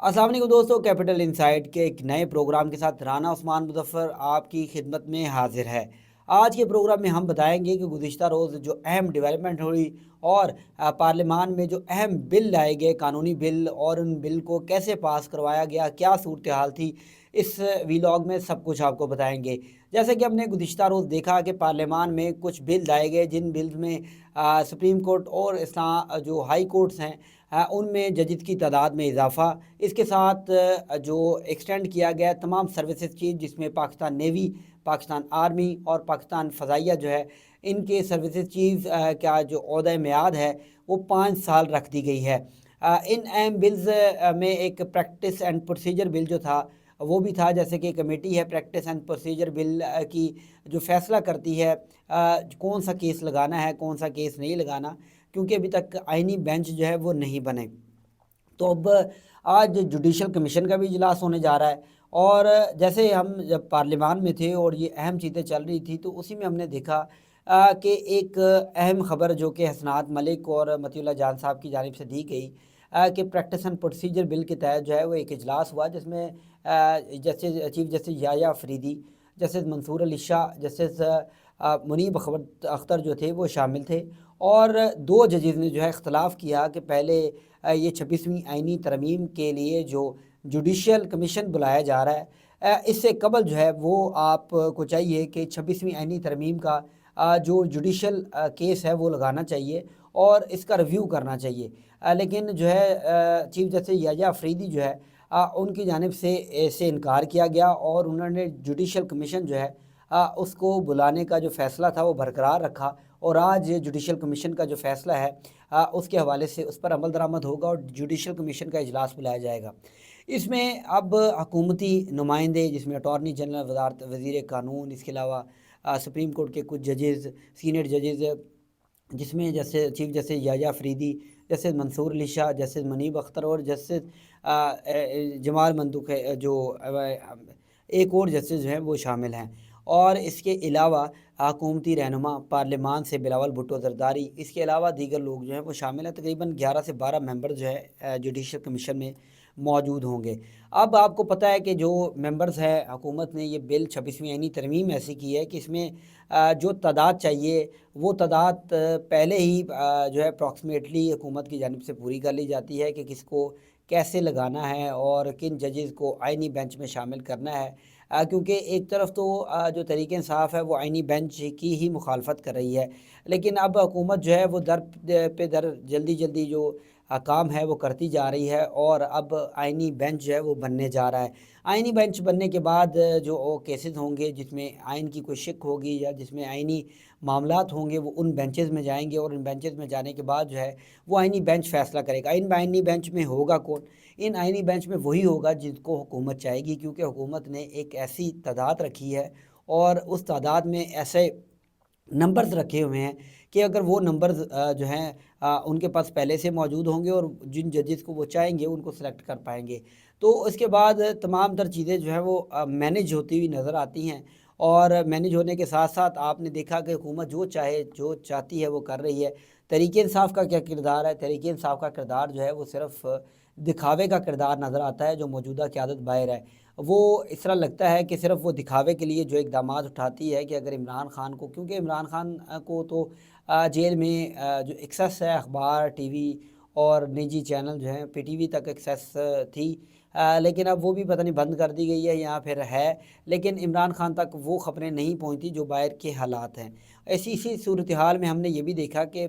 अस्सलाम वालेकुम दोस्तों, कैपिटल इनसाइट के एक नए प्रोग्राम के साथ राना उस्मान मुज़फ़्फ़र आपकी खिदमत में हाजिर है। आज के प्रोग्राम में हम बताएंगे कि गुज़िश्ता रोज़ जो अहम डेवलपमेंट हुई और पार्लियामान में जो अहम बिल लाए गए, कानूनी बिल, और उन बिल को कैसे पास करवाया गया, क्या सूरत हाल थी, इस वीलॉग में सब कुछ आपको बताएंगे। जैसे कि हमने गुज़िश्ता रोज़ देखा कि पार्लियामान में कुछ बिल लाए गए, जिन बिल्स में सुप्रीम कोर्ट और जो हाई कोर्ट्स हैं उनमें जजेस की तादाद में इजाफ़ा। इसके साथ जो एक्सटेंड किया गया तमाम सर्विसेज की, जिसमें पाकिस्तान नेवी, पाकिस्तान आर्मी और पाकिस्तान फ़ज़ाइया जो है, इनके सर्विसेज चीफ का जो ओहदा मियाद है वो 5 साल रख दी गई है। इन अहम बिल्स में एक प्रैक्टिस एंड प्रोसीजर बिल जो था वो भी था। जैसे कि कमेटी है प्रैक्टिस एंड प्रोसीजर बिल की, जो फैसला करती है कौन सा केस लगाना है, कौन सा केस नहीं लगाना, क्योंकि अभी तक आइनी बेंच जो है वो नहीं बने। तो अब आज जुडिशल कमीशन का भी इजलास होने जा रहा है, और जैसे हम जब पार्लियामान में थे और ये अहम चीज़ें चल रही थी तो उसी में हमने देखा कि एक अहम ख़बर जो कि हसनात मलिक और मतीउल्लाह जान साहब की जानिब से दी गई कि प्रैक्टिस एंड प्रोसीजर बिल के तहत जो है वो एक इजलास हुआ, जिसमें justice chief justice Yahya Afridi, justice Mansoor Ali Shah, justice Munib Akhtar जो थे वो शामिल थे। और दो जजेज़ ने जो है इख्तलाफ किया कि पहले ये 26वीं आइनी तरमीम के लिए जो जुडिशल कमीशन बुलाया जा रहा है, इससे कबल जो है वो आपको चाहिए कि 26वीं आइनी तरमीम का जो जुडिशल केस है वो लगाना चाहिए और इसका रिव्यू करना चाहिए। लेकिन जो है चीफ जस्टिस याया अफरीदी जो है उनकी जानिब से इससे इनकार किया गया, और उन्होंने जुडिशल कमीशन जो है उसको बुलाने का जो फ़ैसला था वो बरकरार रखा। और आज जुडिशल कमीशन का जो फ़ैसला है उसके हवाले से उस पर अमल दरामद होगा और जुडिशल कमीशन का इजलास बुलाया जाएगा। इसमें अब हकूमती नुमाइंदे, जिसमें अटॉर्नी जनरल, वज़ारत वज़ीर कानून, इसके अलावा सुप्रीम कोर्ट के कुछ जजेज़, सीनियर जजेज़, जिसमें जैसे chief justice Yahya Afridi, justice Mansoor Ali Shah, justice Munib Akhtar और जस्टिस जमाल मंदुक है, जो एक और जस्टिस जो हैं वो शामिल हैं। और इसके अलावा हुकूमती रहनुमा पार्लियामान से बिलावल भुट्टो जरदारी, इसके अलावा दीगर लोग जो हैं वो शामिल हैं। तकरीबन 11 से 12 मेंबर जो है जुडिशल कमीशन में मौजूद होंगे। अब आपको पता है कि जो मेंबर्स हैं, हुकूमत ने ये बिल 26वीं आइनी तरमीम ऐसी की है कि इसमें जो तादाद चाहिए वो तादाद पहले ही जो है अप्रॉक्सीमेटली हुकूमत की जानिब से पूरी कर ली जाती है कि किसको कैसे लगाना है और किन जजेस को आइनी बेंच में शामिल करना है। क्योंकि एक तरफ तो जो तहरीक इंसाफ है वो आइनी बेंच की ही मुखालफत कर रही है, लेकिन अब हुकूमत जो है वो दर पे दर जल्दी जल्दी जो काम है वो करती जा रही है, और अब आइनी बेंच जो है वो बनने जा रहा है। आइनी बेंच बनने के बाद जो केसेस होंगे जिसमें आइन की कोई शिक होगी या जिसमें आइनी मामलात होंगे वो उन बेंचेस में जाएंगे, और उन बेंचेस में जाने के बाद जो है वो आइनी बेंच फ़ैसला करेगा। इन आइनी बेंच में होगा कौन? इन आइनी बेंच में वही होगा जिसको हुकूमत चाहेगी, क्योंकि हुकूमत ने एक ऐसी तादाद रखी है और उस तादाद में ऐसे नंबर्स रखे हुए हैं कि अगर वो नंबर्स जो हैं उनके पास पहले से मौजूद होंगे और जिन जजेस को वो चाहेंगे उनको सेलेक्ट कर पाएंगे। तो उसके बाद तमाम तर चीज़ें जो हैं वो मैनेज होती हुई नज़र आती हैं, और मैनेज होने के साथ साथ आपने देखा कि हुकूमत जो चाहे, जो चाहती है वो कर रही है। तहरीक इंसाफ का क्या किरदार है? तहरीक इंसाफ का किरदार जो है वो सिर्फ दिखावे का किरदार नज़र आता है। जो मौजूदा क़यादत बाहर है वो इस तरह लगता है कि सिर्फ वो दिखावे के लिए जो इक़दामात उठाती है कि अगर इमरान ख़ान को, क्योंकि इमरान ख़ान को तो जेल में जो एक्सेस है अखबार, टीवी और निजी चैनल जो हैं, पीटीवी तक एक्सेस थी, लेकिन अब वो भी पता नहीं बंद कर दी गई है या फिर है। लेकिन इमरान ख़ान तक वो ख़बरें नहीं पहुंचती जो बाहर के हालात हैं। ऐसी इसी सूरत हाल में हमने ये भी देखा कि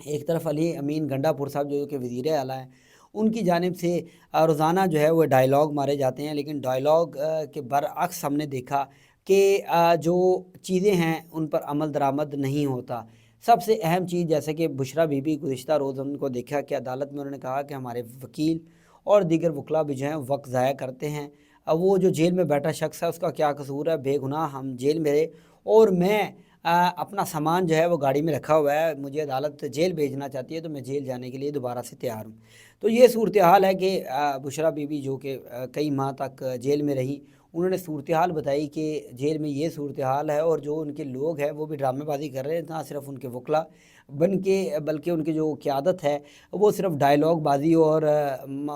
एक तरफ अली अमीन गंडापुर साहब जो कि वज़ीर आला हैं, उनकी जानिब से रोज़ाना जो है वो डायलॉग मारे जाते हैं, लेकिन डायलॉग के बरअक्स हमने देखा कि जो चीज़ें हैं उन पर अमल दरामद नहीं होता। सबसे अहम चीज़, जैसे कि बुशरा बीबी, गुज़िश्ता रोज़ उनको देखा कि अदालत में उन्होंने कहा कि हमारे वकील और दीगर वकला भी जो हैं वक्त ज़ाया करते हैं। अब वो जो जेल में बैठा शख्स है उसका क्या कसूर है? बेगुनाह हम जेल में रहे, और मैं अपना सामान जो है वो गाड़ी में रखा हुआ है, मुझे अदालत जेल भेजना चाहती है तो मैं जेल जाने के लिए दोबारा से तैयार हूँ। तो ये सूरत हाल है कि बुशरा बीबी जो कि कई माह तक जेल में रही, उन्होंने सूरत हाल बताई कि जेल में ये सूरत हाल है, और जो उनके लोग हैं वो भी ड्रामेबाजी कर रहे हैं, ना सिर्फ उनके वकला بن کے، بلکہ ان کی جو قیادت ہے وہ صرف ڈائلاگ بازی اور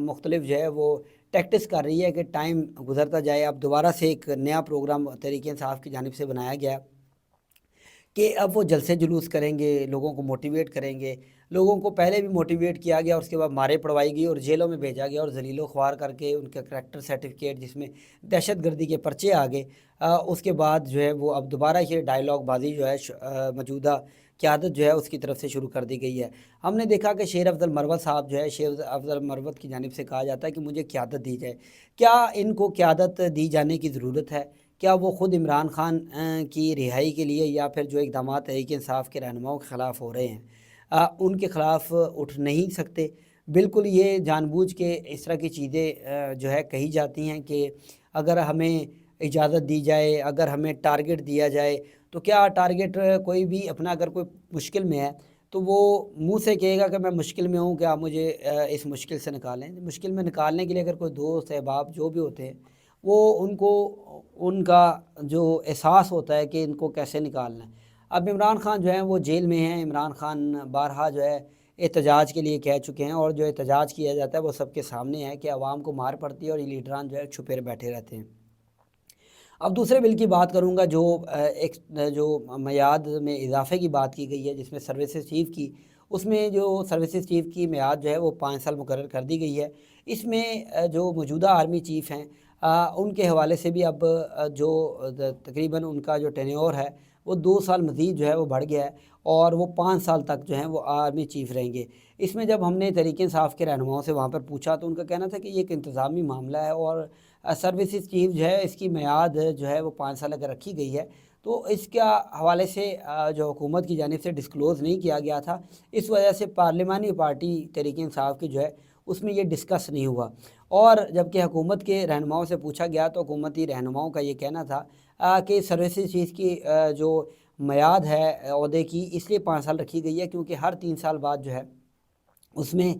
مختلف جو ہے وہ ٹیکٹس کر رہی ہے کہ ٹائم گزرتا جائے۔ اب دوبارہ سے ایک نیا پروگرام تحریک انصاف کی جانب سے بنایا گیا کہ اب وہ جلسے جلوس کریں گے، لوگوں کو موٹیویٹ کریں گے۔ لوگوں کو پہلے بھی موٹیویٹ کیا گیا اور اس کے بعد مارے پڑوائی گئی اور جیلوں میں بھیجا گیا اور ذلیل و خوار کر کے ان کا کریکٹر سرٹیفکیٹ جس میں دہشت گردی کے پرچے آ گئے۔ اس کے بعد جو ہے وہ اب دوبارہ یہ ڈائلاگ بازی جو ہے موجودہ قیادت جو ہے اس کی طرف سے شروع کر دی گئی ہے۔ ہم نے دیکھا کہ شیر افضل مروت صاحب جو ہے، شیر افضل مروت کی جانب سے کہا جاتا ہے کہ مجھے قیادت دی جائے۔ کیا ان کو قیادت دی جانے کی ضرورت ہے؟ کیا وہ خود عمران خان کی رہائی کے لیے یا پھر جو اقدامات تحریک انصاف کے رہنماؤں کے خلاف ہو رہے ہیں ان کے خلاف اٹھ نہیں سکتے؟ بالکل یہ جان بوجھ کے اس طرح کی چیزیں جو ہے کہی جاتی ہیں کہ اگر ہمیں اجازت دی جائے، اگر ہمیں ٹارگٹ دیا جائے، تو کیا ٹارگٹ کوئی بھی اپنا اگر کوئی مشکل میں ہے تو وہ منہ سے کہے گا کہ میں مشکل میں ہوں کہ آپ مجھے اس مشکل سے نکالیں؟ مشکل میں نکالنے کے لیے اگر کوئی دوست احباب جو بھی ہوتے ہیں وہ ان کو ان کا جو احساس ہوتا ہے کہ ان کو کیسے نکالنا ہے۔ اب عمران خان جو ہیں وہ جیل میں ہیں۔ عمران خان بارہا جو ہے احتجاج کے لیے کہہ چکے ہیں اور جو احتجاج کیا جاتا ہے وہ سب کے سامنے ہے کہ عوام کو مار پڑتی ہے اور یہ لیڈران جو ہے چھپے بیٹھے رہتے ہیں۔ اب دوسرے بل کی بات کروں گا جو میعاد میں اضافے کی بات کی گئی ہے جس میں سروسز چیف کی، اس میں جو سروسز چیف کی میعاد جو ہے وہ 5 سال مقرر کر دی گئی ہے۔ اس میں جو موجودہ آرمی چیف ہیں ان کے حوالے سے بھی اب جو تقریباً ان کا جو ٹینیور ہے وہ 2 سال مزید جو ہے وہ بڑھ گیا ہے اور وہ 5 سال تک جو ہیں وہ آرمی چیف رہیں گے۔ اس میں جب ہم نے تحریک انصاف کے رہنماؤں سے وہاں پر پوچھا تو ان کا کہنا تھا کہ یہ ایک انتظامی معاملہ ہے اور سروسز چیف جو ہے اس کی میعاد جو ہے وہ 5 سال اگر رکھی گئی ہے تو اس کا حوالے سے جو حکومت کی جانب سے ڈسکلوز نہیں کیا گیا تھا، اس وجہ سے پارلیمانی پارٹی تحریک انصاف کی جو ہے اس میں یہ ڈسکس نہیں ہوا۔ اور جبکہ حکومت کے رہنماؤں سے پوچھا گیا تو حکومتی رہنماؤں کا یہ کہنا تھا کہ سروسز چیف کی جو میعاد ہے عہدے کی اس لیے 5 سال رکھی گئی ہے کیونکہ ہر 3 سال بعد جو ہے اس میں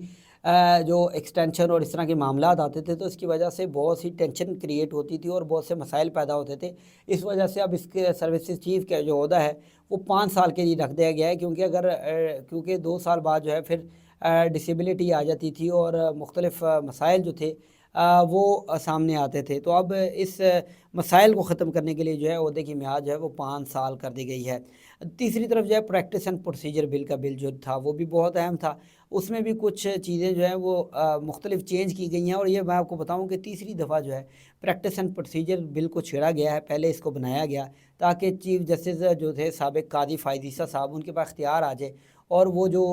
جو ایکسٹینشن اور اس طرح کے معاملات آتے تھے تو اس کی وجہ سے بہت سی ٹینشن کریٹ ہوتی تھی اور بہت سے مسائل پیدا ہوتے تھے۔ اس وجہ سے اب اس کے سروسز چیف کا جو عہدہ ہے وہ 5 سال کے لیے رکھ دیا گیا ہے کیونکہ 2 سال بعد جو ہے پھر ڈسیبلٹی آ جاتی تھی اور مختلف مسائل جو تھے وہ سامنے آتے تھے۔ تو اب اس مسائل کو ختم کرنے کے لیے جو ہے عہدے کی میعاد جو ہے وہ 5 سال کر دی گئی ہے۔ تیسری طرف جو ہے پریکٹس اینڈ پروسیجر بل کا بل جو تھا وہ بھی بہت اہم تھا۔ اس میں بھی کچھ چیزیں جو ہیں وہ مختلف چینج کی گئی ہیں اور یہ میں آپ کو بتاؤں کہ تیسری دفعہ جو ہے پریکٹس اینڈ پروسیجر بل کو چھیڑا گیا ہے۔ پہلے اس کو بنایا گیا تاکہ چیف جسٹس جو تھے سابق قاضی فائز عیسیٰ صاحب ان کے پاس اختیار آ جائے اور وہ جو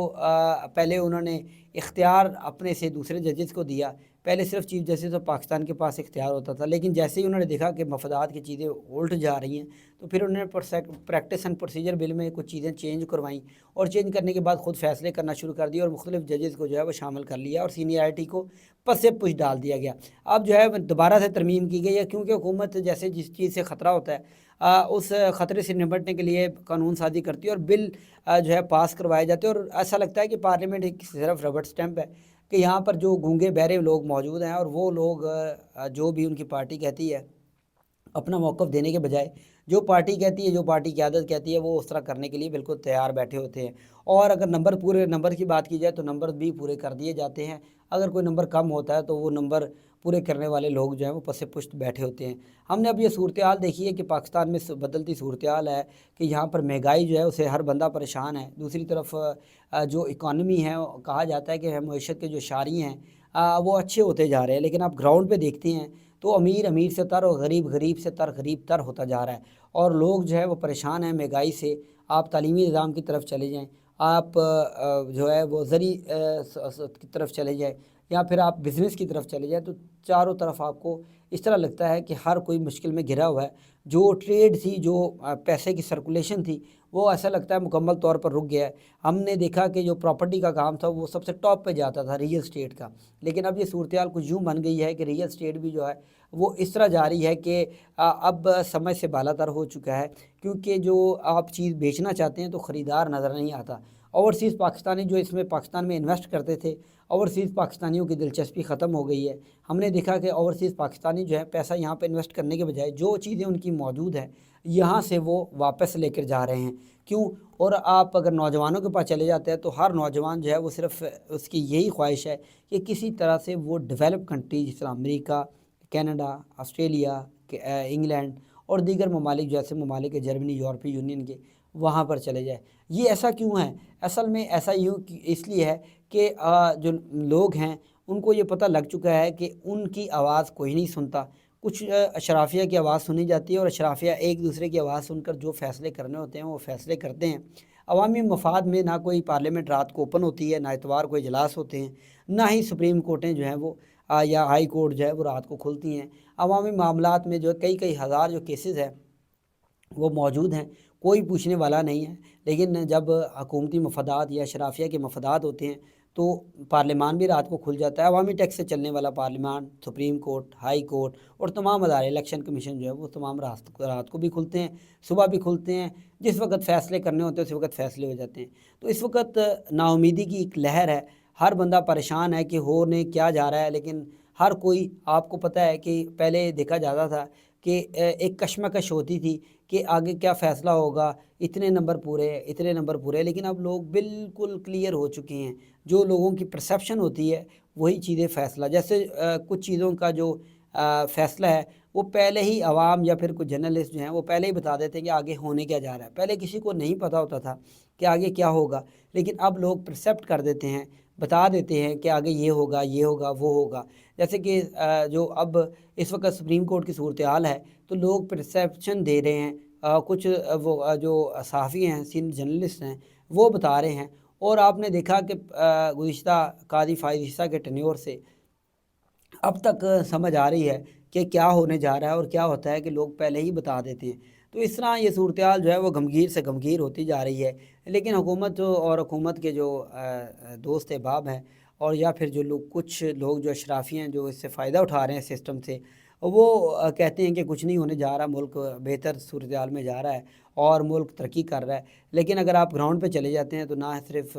پہلے انہوں نے اختیار اپنے سے دوسرے ججز کو دیا، پہلے صرف چیف جسٹس آف پاکستان کے پاس اختیار ہوتا تھا، لیکن جیسے ہی انہوں نے دیکھا کہ مفادات کی چیزیں الٹ جا رہی ہیں تو پھر انہوں نے پریکٹس اینڈ پروسیجر بل میں کچھ چیزیں چینج کروائیں اور چینج کرنے کے بعد خود فیصلے کرنا شروع کر دیا اور مختلف ججز کو جو ہے وہ شامل کر لیا اور سینئرٹی کو پس سے پش ڈال دیا گیا۔ اب جو ہے دوبارہ سے ترمیم کی گئی ہے کیونکہ حکومت جیسے جس چیز سے خطرہ ہوتا ہے اس خطرے سے نمٹنے کے لیے قانون سازی کرتی ہے اور بل جو ہے پاس کروائے جاتے ہیں اور ایسا لگتا ہے کہ پارلیمنٹ ایک صرف ربڑ سٹیمپ ہے کہ یہاں پر جو گونگے بہرے لوگ موجود ہیں اور وہ لوگ جو بھی ان کی پارٹی کہتی ہے اپنا موقف دینے کے بجائے جو پارٹی کہتی ہے، جو پارٹی قیادت کہتی ہے وہ اس طرح کرنے کے لیے بالکل تیار بیٹھے ہوتے ہیں۔ اور اگر پورے نمبر کی بات کی جائے تو نمبر بھی پورے کر دیے جاتے ہیں، اگر کوئی نمبر کم ہوتا ہے تو وہ نمبر پورے کرنے والے لوگ جو ہیں وہ پس پشت بیٹھے ہوتے ہیں۔ ہم نے اب یہ صورتحال دیکھی ہے کہ پاکستان میں بدلتی صورتحال ہے کہ یہاں پر مہنگائی جو ہے اسے ہر بندہ پریشان ہے۔ دوسری طرف جو اکانومی ہے کہا جاتا ہے کہ معیشت کے جو شاری ہیں وہ اچھے ہوتے جا رہے ہیں، لیکن آپ گراؤنڈ پہ دیکھتے ہیں تو امیر امیر سے تر اور غریب غریب سے تر غریب تر ہوتا جا رہا ہے اور لوگ جو ہے وہ پریشان ہیں مہنگائی سے۔ آپ تعلیمی نظام کی طرف چلے جائیں، آپ جو ہے وہ زرعی کی طرف چلے جائیں یا پھر آپ بزنس کی طرف چلے جائیں تو چاروں طرف آپ کو اس طرح لگتا ہے کہ ہر کوئی مشکل میں گھرا ہوا ہے۔ جو ٹریڈ تھی، جو پیسے کی سرکولیشن تھی، وہ ایسا لگتا ہے مکمل طور پر رک گیا ہے۔ ہم نے دیکھا کہ جو پراپرٹی کا کام تھا وہ سب سے ٹاپ پہ جاتا تھا ریئل اسٹیٹ کا، لیکن اب یہ صورتحال کچھ یوں بن گئی ہے کہ ریئل اسٹیٹ بھی جو ہے وہ اس طرح جا رہی ہے کہ اب سمجھ سے بالا تر ہو چکا ہے کیونکہ جو آپ چیز بیچنا چاہتے ہیں تو خریدار نظر نہیں آتا۔ اوورسیز پاکستانی جو اس میں پاکستان میں انویسٹ کرتے تھے ओवरसीज़ पाकिस्तानियों की दिलचस्पी ख़त्म हो गई है। हमने देखा कि ओवरसीज़ पाकिस्तानी जो है पैसा यहाँ पे इन्वेस्ट करने के बजाय जो चीज़ें उनकी मौजूद है यहाँ से वो वापस लेकर जा रहे हैं। क्यों? और आप अगर नौजवानों के पास चले जाते हैं तो हर नौजवान जो है वो सिर्फ उसकी यही ख्वाहिश है कि किसी तरह से वो डेवलप कंट्री जिस तरह अमेरिका, कनाडा, ऑस्ट्रेलिया, इंग्लैंड और दीगर ममालिक जैसे ममालिक जर्मनी, यूरोपीय यूनियन के, वहाँ पर चले जाए। ये ऐसा क्यों है? असल में ऐसा यूँ इसलिए है कि जो लोग हैं उनको ये पता लग चुका है कि उनकी आवाज़ कोई नहीं सुनता। कुछ अशराफिया की आवाज़ सुनी जाती है और अशराफिया एक दूसरे की आवाज़ सुनकर जो फ़ैसले करने होते हैं वो फ़ैसले करते हैं। अवामी मफाद में ना कोई पार्लियामेंट रात को ओपन होती है, ना इतवार को इजलास होते हैं, ना ही सुप्रीम कोर्टें जो हैं वो या हाई कोर्ट जो है वो रात को खुलती हैं। अवामी मामलात में जो कई कई हज़ार जो केसेस हैं वो मौजूद हैं, कोई पूछने वाला नहीं है। लेकिन जब हुकूमती मफादात या शराफिया के मफादात होते हैं तो पार्लियामान भी रात को खुल जाता है। अवामी टैक्स से चलने वाला पार्लियामान, सुप्रीम कोर्ट, हाई कोर्ट और तमाम अदारे, इलेक्शन कमीशन जो है वो तमाम रात को भी खुलते हैं, सुबह भी खुलते हैं। जिस वक्त फ़ैसले करने होते हैं उस वक्त फ़ैसले हो जाते हैं। तो इस वक्त नाउमीदी की एक लहर है, हर बंदा परेशान है कि होने क्या जा रहा है। लेकिन हर कोई, आपको पता है कि पहले देखा जाता था कि एक कशमकश होती थी कि आगे क्या फ़ैसला होगा, इतने नंबर पूरे, इतने नंबर पूरे। लेकिन अब लोग बिल्कुल क्लियर हो चुके हैं। जो लोगों की परसेप्शन होती है वही चीज़ें फ़ैसला, जैसे कुछ चीज़ों का जो फ़ैसला है वो पहले ही अवाम या फिर कुछ जर्नलिस्ट जो हैं वो पहले ही बता देते हैं कि आगे होने क्या जा रहा है। पहले किसी को नहीं पता होता था कि आगे क्या होगा, लेकिन अब लोग परसेप्ट कर देते हैं, बता देते हैं कि आगे ये होगा, ये होगा, वो होगा। जैसे कि जो अब इस वक्त सुप्रीम कोर्ट की सूरत हाल है तो लोग परसेप्शन दे रहे हैं। कुछ जो सहाफ़ी हैं, सीनियर जर्नलिस्ट हैं, वो बता रहे हैं। और आपने देखा कि गुज़िश्ता कादी फ़ाइज़ ईसा के टेन्योर से अब तक समझ आ रही है कि क्या होने जा रहा है और क्या होता है कि लोग पहले ही बता देते हैं। तो इस तरह ये सूरत हाल जो है वो गमगीर से गमगीर होती जा रही है। लेकिन हुकूमत और हुकूमत के जो दोस्त अहबाब हैं और या फिर जो लोग, कुछ लोग जो अशराफी हैं जो इससे फ़ायदा उठा रहे हैं सिस्टम से, वो कहते हैं कि कुछ नहीं होने जा रहा, मुल्क बेहतर सूरत हाल में जा रहा है और मुल्क तरक्की कर रहा है। लेकिन अगर आप ग्राउंड पे चले जाते हैं तो ना सिर्फ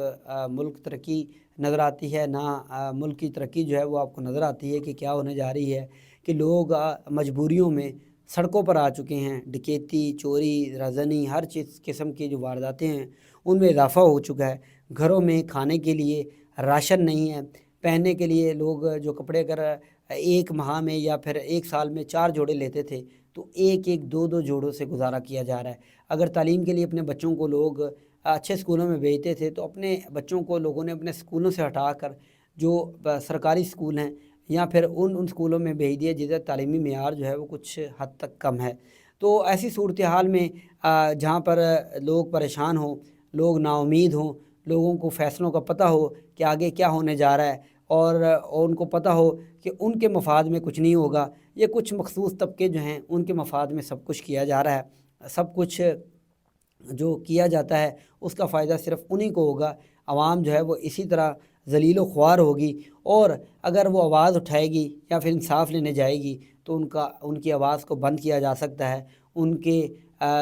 मुल्क तरक्की नज़र आती है, ना मुल्क की तरक्की जो है वो आपको नज़र आती है कि क्या होने जा रही है कि लोग मजबूरियों में सड़कों पर आ चुके हैं। डकैती, चोरी, रज़नी, हर चीज़ किस्म की जो वारदातें हैं उनमें इजाफ़ा हो चुका है। घरों में खाने के लिए राशन नहीं है, पहनने के लिए लोग जो कपड़े अगर एक माह में या फिर एक साल में 4 जोड़े लेते थे तो एक एक, दो दो जोड़ों से गुजारा किया जा रहा है। अगर तालीम के लिए अपने बच्चों को लोग अच्छे स्कूलों में भेजते थे तो अपने बच्चों को लोगों ने अपने स्कूलों से हटाकर जो सरकारी स्कूल हैं या फिर उन स्कूलों में भेज दिया जिधर तालीमी मेयार जो है वो कुछ हद तक कम है। तो ऐसी सूरत हाल में जहाँ पर लोग परेशान हों, लोग नाउम्मीद हों, लोगों को फ़ैसलों का पता हो कि आगे क्या होने जा रहा है और उनको पता हो कि उनके मफाद में कुछ नहीं होगा, ये कुछ मखसूस तबके जो हैं उनके मफाद में सब कुछ किया जा रहा है। सब कुछ जो किया जाता है उसका फ़ायदा सिर्फ उन्हीं को होगा। आवाम जो है वो इसी तरह ज़लील व ख्वार होगी और अगर वो आवाज़ उठाएगी या फिर इंसाफ लेने जाएगी तो उनकी आवाज़ को बंद किया जा सकता है। उनके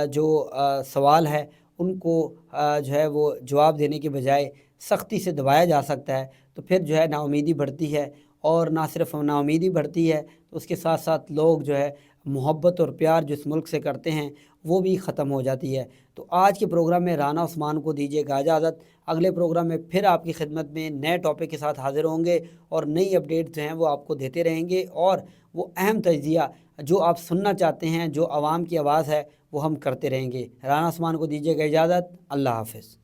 जो सवाल है उनको जो है वो जवाब देने के बजाय सख्ती से दबाया जा सकता है। तो फिर जो है नाउमीदी बढ़ती है और ना सिर्फ नाउमीदी बढ़ती है तो उसके साथ साथ लोग जो है मोहब्बत और प्यार जिस मुल्क से करते हैं वो भी ख़त्म हो जाती है। तो आज के प्रोग्राम में राना उस्मान को दीजिएगा इजाज़त। अगले प्रोग्राम में फिर आपकी खिदमत में नए टॉपिक के साथ हाज़िर होंगे और नई अपडेट जो हैं वो आपको देते रहेंगे और वो अहम तज्ज़िया जो आप सुनना चाहते हैं, जो आवाम की आवाज़ है, वो हम करते रहेंगे। राना उस्मान को दीजिएगा इजाज़त। अल्लाह हाफ़िज़।